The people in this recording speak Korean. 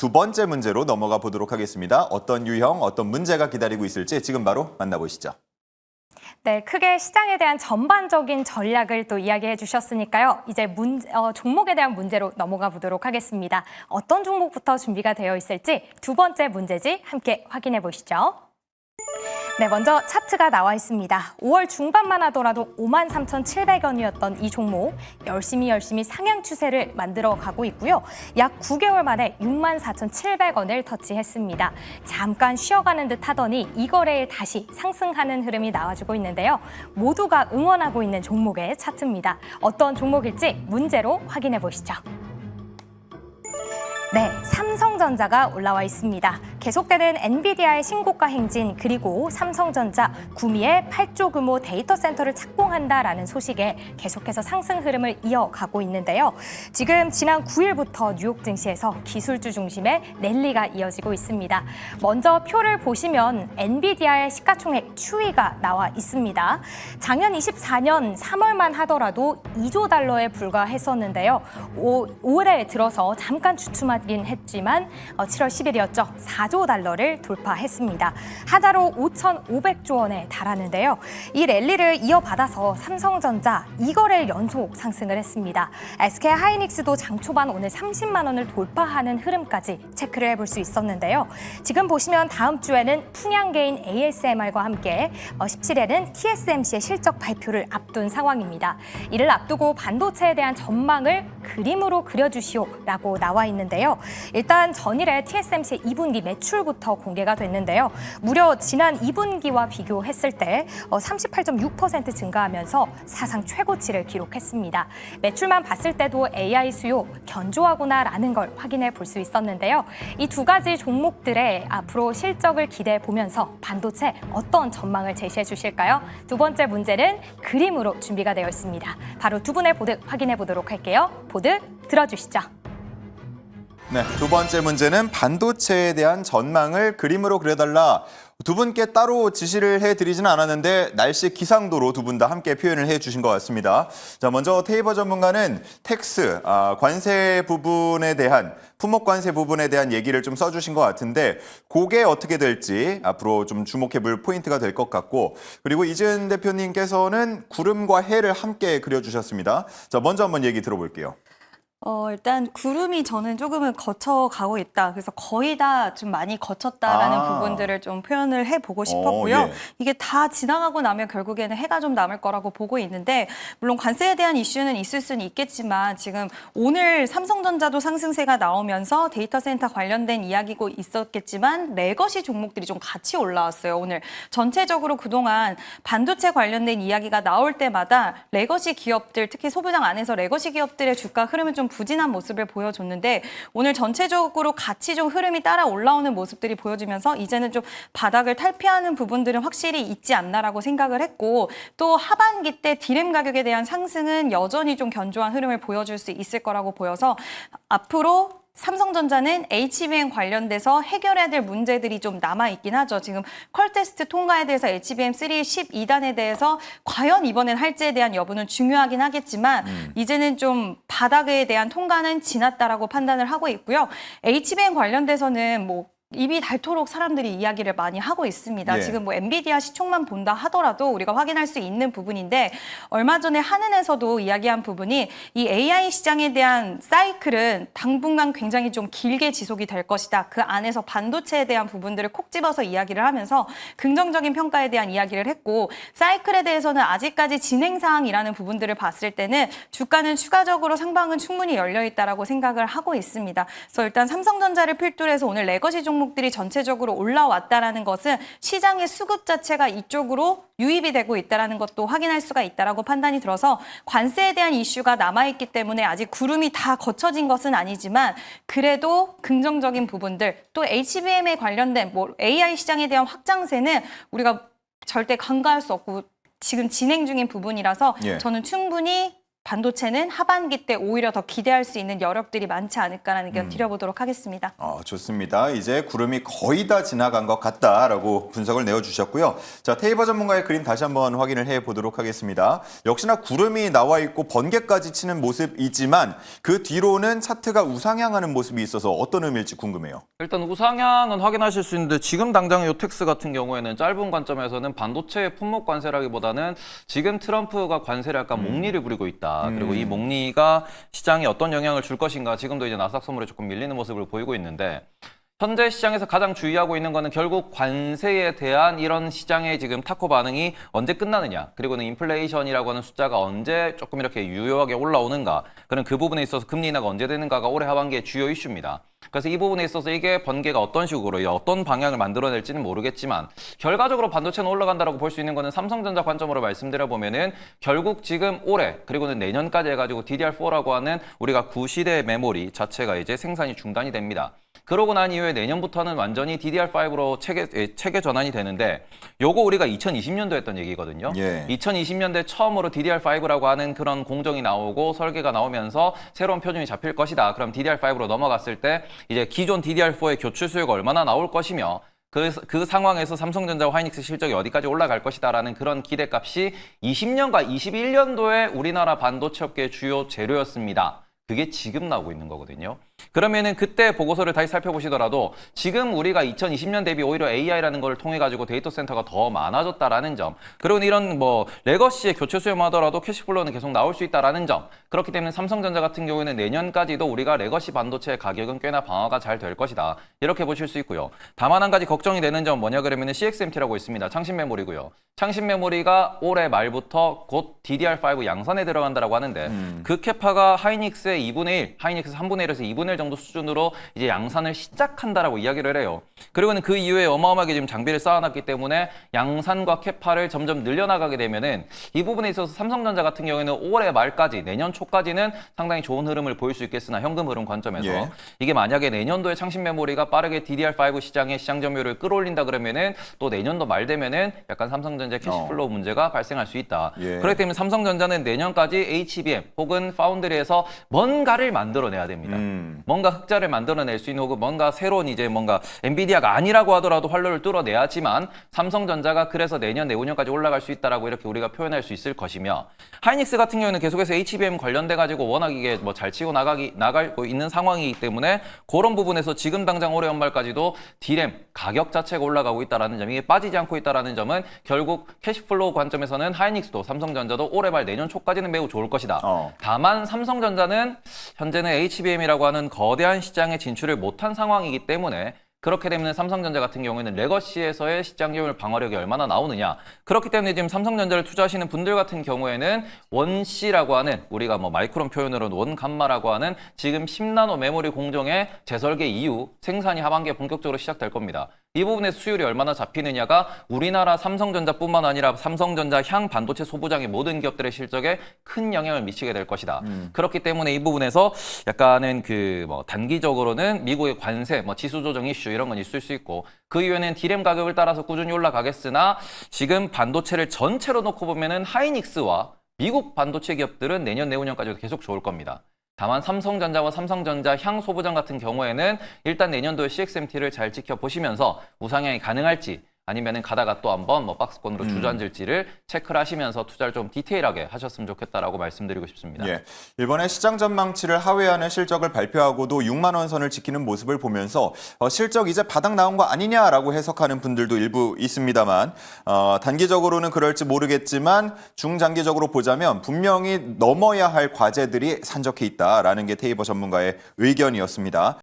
두 번째 문제로 넘어가 보도록 하겠습니다. 어떤 유형, 어떤 문제가 기다리고 있을지 지금 바로 만나보시죠. 네, 크게 시장에 대한 전반적인 전략을 또 이야기해 주셨으니까요. 이제 종목에 대한 문제로 넘어가 보도록 하겠습니다. 어떤 종목부터 준비가 되어 있을지 두 번째 문제지 함께 확인해 보시죠. 네, 먼저 차트가 나와 있습니다. 5월 중반만 하더라도 53,700원이었던 이 종목 열심히 상향 추세를 만들어 가고 있고요. 약 9개월 만에 64,700원을 터치했습니다. 잠깐 쉬어가는 듯 하더니 이 거래일 다시 상승하는 흐름이 나와주고 있는데요. 모두가 응원하고 있는 종목의 차트입니다. 어떤 종목일지 문제로 확인해 보시죠. 네, 삼성전자가 올라와 있습니다. 계속되는 엔비디아의 신고가 행진 그리고 삼성전자 구미의 8조 규모 데이터 센터를 착공한다라는 소식에 계속해서 상승 흐름을 이어가고 있는데요. 지금 지난 9일부터 뉴욕 증시에서 기술주 중심의 랠리가 이어지고 있습니다. 먼저 표를 보시면 엔비디아의 시가총액 추이가 나와 있습니다. 작년 24년 3월만 하더라도 2조 달러에 불과했었는데요. 올해 들어서 잠깐 주춤하긴 했지만 7월 10일이었죠. 4조 달러를 돌파했습니다. 하나로 5,500조 원에 달하는데요. 이 랠리를 이어받아서 삼성전자 2거래일 연속 상승을 했습니다. SK하이닉스도 장 초반 오늘 30만 원을 돌파하는 흐름까지 체크를 해볼 수 있었는데요. 지금 보시면 다음 주에는 풍양개인 ASMR과 함께 17일에는 TSMC의 실적 발표를 앞둔 상황입니다. 이를 앞두고 반도체에 대한 전망을 그림으로 그려주시오라고 나와 있는데요. 일단 전일에 TSMC 2분기 매출부터 공개가 됐는데요. 무려 지난 2분기와 비교했을 때 38.6% 증가하면서 사상 최고치를 기록했습니다. 매출만 봤을 때도 AI 수요 견조하구나라는 걸 확인해 볼 수 있었는데요. 이 두 가지 종목들의 앞으로 실적을 기대해 보면서 반도체 어떤 전망을 제시해 주실까요? 두 번째 문제는 그림으로 준비가 되어 있습니다. 바로 두 분의 보드 확인해 보도록 할게요. 보드 들어주시죠. 네, 두 번째 문제는 반도체에 대한 전망을 그림으로 그려달라. 두 분께 따로 지시를 해드리지는 않았는데 날씨 기상도로 두 분 다 함께 표현을 해주신 것 같습니다. 자, 먼저 테이버 전문가는 텍스, 관세 부분에 대한 품목 관세 부분에 대한 얘기를 좀 써주신 것 같은데 그게 어떻게 될지 앞으로 좀 주목해볼 포인트가 될 것 같고 그리고 이재은 대표님께서는 구름과 해를 함께 그려주셨습니다. 자, 먼저 한번 얘기 들어볼게요. 일단 구름이 저는 조금은 거쳐가고 있다. 그래서 거의 다 좀 많이 거쳤다라는 부분들을 좀 표현을 해보고 싶었고요. 예. 이게 다 지나가고 나면 결국에는 해가 좀 남을 거라고 보고 있는데 물론 관세에 대한 이슈는 있을 수는 있겠지만 지금 오늘 삼성전자도 상승세가 나오면서 데이터 센터 관련된 이야기고 있었겠지만 레거시 종목들이 좀 같이 올라왔어요. 오늘 전체적으로 그동안 반도체 관련된 이야기가 나올 때마다 레거시 기업들 특히 소부장 안에서 레거시 기업들의 주가 흐름은 좀 부진한 모습을 보여줬는데 오늘 전체적으로 같이 좀 흐름이 따라 올라오는 모습들이 보여지면서 이제는 좀 바닥을 탈피하는 부분들은 확실히 있지 않나라고 생각을 했고 또 하반기 때 디램 가격에 대한 상승은 여전히 좀 견조한 흐름을 보여줄 수 있을 거라고 보여서 앞으로 삼성전자는 HBM 관련돼서 해결해야 될 문제들이 좀 남아있긴 하죠. 지금 퀄 테스트 통과에 대해서 HBM3 12단에 대해서 과연 이번엔 할지에 대한 여부는 중요하긴 하겠지만 이제는 좀 바닥에 대한 통과는 지났다라고 판단을 하고 있고요. HBM 관련돼서는 입이 닳도록 사람들이 이야기를 많이 하고 있습니다. 예. 지금 엔비디아 시총만 본다 하더라도 우리가 확인할 수 있는 부분인데 얼마 전에 한은에서도 이야기한 부분이 이 AI 시장에 대한 사이클은 당분간 굉장히 좀 길게 지속이 될 것이다. 그 안에서 반도체에 대한 부분들을 콕 집어서 이야기를 하면서 긍정적인 평가에 대한 이야기를 했고 사이클에 대해서는 아직까지 진행 사항이라는 부분들을 봤을 때는 주가는 추가적으로 상방은 충분히 열려 있다라고 생각을 하고 있습니다. 그래서 일단 삼성전자를 필두로 해서 오늘 레거시 종목들이 전체적으로 올라왔다라는 것은 시장의 수급 자체가 이쪽으로 유입이 되고 있다는 것도 확인할 수가 있다라고 판단이 들어서 관세에 대한 이슈가 남아있기 때문에 아직 구름이 다 거쳐진 것은 아니지만 그래도 긍정적인 부분들 또 HBM에 관련된 AI 시장에 대한 확장세는 우리가 절대 간과할 수 없고 지금 진행 중인 부분이라서 예. 저는 충분히 반도체는 하반기 때 오히려 더 기대할 수 있는 여력들이 많지 않을까라는 의견 드려보도록 하겠습니다. 좋습니다. 이제 구름이 거의 다 지나간 것 같다라고 분석을 내어주셨고요. 자, 테이버 전문가의 그림 다시 한번 확인을 해보도록 하겠습니다. 역시나 구름이 나와 있고 번개까지 치는 모습이지만 그 뒤로는 차트가 우상향하는 모습이 있어서 어떤 의미일지 궁금해요. 일단 우상향은 확인하실 수 있는데 지금 당장 요텍스 같은 경우에는 짧은 관점에서는 반도체의 품목 관세라기보다는 지금 트럼프가 관세를 약간 목리를 부리고 있다. 그리고 이 목리가 시장에 어떤 영향을 줄 것인가 지금도 이제 나스닥 선물에 조금 밀리는 모습을 보이고 있는데 현재 시장에서 가장 주의하고 있는 거는 결국 관세에 대한 이런 시장의 지금 타코 반응이 언제 끝나느냐 그리고는 인플레이션이라고 하는 숫자가 언제 조금 이렇게 유효하게 올라오는가 그런 그 부분에 있어서 금리 인하가 언제 되는가가 올해 하반기의 주요 이슈입니다. 그래서 이 부분에 있어서 이게 번개가 어떤 식으로 어떤 방향을 만들어낼지는 모르겠지만 결과적으로 반도체는 올라간다라고 볼 수 있는 거는 삼성전자 관점으로 말씀드려보면은 결국 지금 올해 그리고는 내년까지 해가지고 DDR4라고 하는 우리가 구시대 메모리 자체가 이제 생산이 중단이 됩니다. 그러고 난 이후에 내년부터는 완전히 DDR5로 체계 전환이 되는데 요거 우리가 2020년도에 했던 얘기거든요. 예. 2020년대 처음으로 DDR5라고 하는 그런 공정이 나오고 설계가 나오면서 새로운 표준이 잡힐 것이다. 그럼 DDR5로 넘어갔을 때 이제 기존 DDR4의 교출 수요가 얼마나 나올 것이며 그 상황에서 삼성전자와 하이닉스 실적이 어디까지 올라갈 것이다라는 그런 기대값이 20년과 21년도에 우리나라 반도체 업계의 주요 재료였습니다. 그게 지금 나오고 있는 거거든요. 그러면은 그때 보고서를 다시 살펴보시더라도 지금 우리가 2020년 대비 오히려 AI라는 걸 통해 가지고 데이터 센터가 더 많아졌다라는 점, 그리고 이런 뭐 레거시의 교체 수요만 하더라도 캐시플로우는 계속 나올 수 있다라는 점. 그렇기 때문에 삼성전자 같은 경우에는 내년까지도 우리가 레거시 반도체의 가격은 꽤나 방어가 잘 될 것이다. 이렇게 보실 수 있고요. 다만 한 가지 걱정이 되는 점 뭐냐 그러면은 CXMT라고 있습니다. 창신 메모리고요. 창신 메모리가 올해 말부터 곧 DDR5 양산에 들어간다라고 하는데 그 캐파가 하이닉스의 2분의 1, 하이닉스 3분의 1에서 2분의 1 정도 수준으로 이제 양산을 시작한다라고 이야기를 해요. 그리고는 그 이후에 어마어마하게 지금 장비를 쌓아놨기 때문에 양산과 캐파를 점점 늘려나가게 되면은 이 부분에 있어서 삼성전자 같은 경우에는 올해 말까지 내년 초까지는 상당히 좋은 흐름을 보일 수 있겠으나 현금 흐름 관점에서 예. 이게 만약에 내년도에 창신 메모리가 빠르게 DDR5 시장의 시장 점유율을 끌어올린다 그러면은 또 내년도 말 되면은 약간 삼성전자 캐시플로우 문제가 발생할 수 있다. 예. 그렇기 때문에 삼성전자는 내년까지 HBM 혹은 파운드리에서 뭔가를 만들어내야 됩니다. 뭔가 흑자를 만들어낼 수 있는 혹은 뭔가 새로운 이제 뭔가 엔비디아가 아니라고 하더라도 활로를 뚫어내야지만 삼성전자가 그래서 내년 내후년까지 올라갈 수 있다라고 이렇게 우리가 표현할 수 있을 것이며 하이닉스 같은 경우에는 계속해서 HBM 관련돼 가지고 워낙 이게 뭐 잘 치고 나가고 있는 상황이기 때문에 그런 부분에서 지금 당장 올해 연말까지도 D램 가격 자체가 올라가고 있다라는 점이 빠지지 않고 있다라는 점은 결국 캐시플로우 관점에서는 하이닉스도 삼성전자도 올해 말 내년 초까지는 매우 좋을 것이다. 다만 삼성전자는 현재는 HBM이라고 하는 거대한 시장에 진출을 못한 상황이기 때문에 그렇게 되면 삼성전자 같은 경우에는 레거시에서의 시장 점유율 방어력이 얼마나 나오느냐. 그렇기 때문에 지금 삼성전자를 투자하시는 분들 같은 경우에는 원C라고 하는 우리가 뭐 마이크론 표현으로는 원감마라고 하는 지금 10나노 메모리 공정의 재설계 이후 생산이 하반기에 본격적으로 시작될 겁니다. 이 부분의 수율이 얼마나 잡히느냐가 우리나라 삼성전자뿐만 아니라 삼성전자 향 반도체 소부장의 모든 기업들의 실적에 큰 영향을 미치게 될 것이다. 그렇기 때문에 이 부분에서 약간은 그 뭐 단기적으로는 미국의 관세, 뭐 지수 조정 이슈 이런 건 있을 수 있고 그 이후에는 D램 가격을 따라서 꾸준히 올라가겠으나 지금 반도체를 전체로 놓고 보면은 하이닉스와 미국 반도체 기업들은 내년 내후년까지도 계속 좋을 겁니다. 다만 삼성전자와 삼성전자 향 소부장 같은 경우에는 일단 내년도에 CXMT를 잘 지켜보시면서 우상향이 가능할지 아니면은 가다가 또 한번 뭐 박스권으로 주저앉을지를 체크를 하시면서 투자를 좀 디테일하게 하셨으면 좋겠다라고 말씀드리고 싶습니다. 예, 이번에 시장 전망치를 하회하는 실적을 발표하고도 6만 원 선을 지키는 모습을 보면서 실적 이제 바닥 나온 거 아니냐라고 해석하는 분들도 일부 있습니다만 단기적으로는 그럴지 모르겠지만 중장기적으로 보자면 분명히 넘어야 할 과제들이 산적해 있다라는 게 테이버 전문가의 의견이었습니다.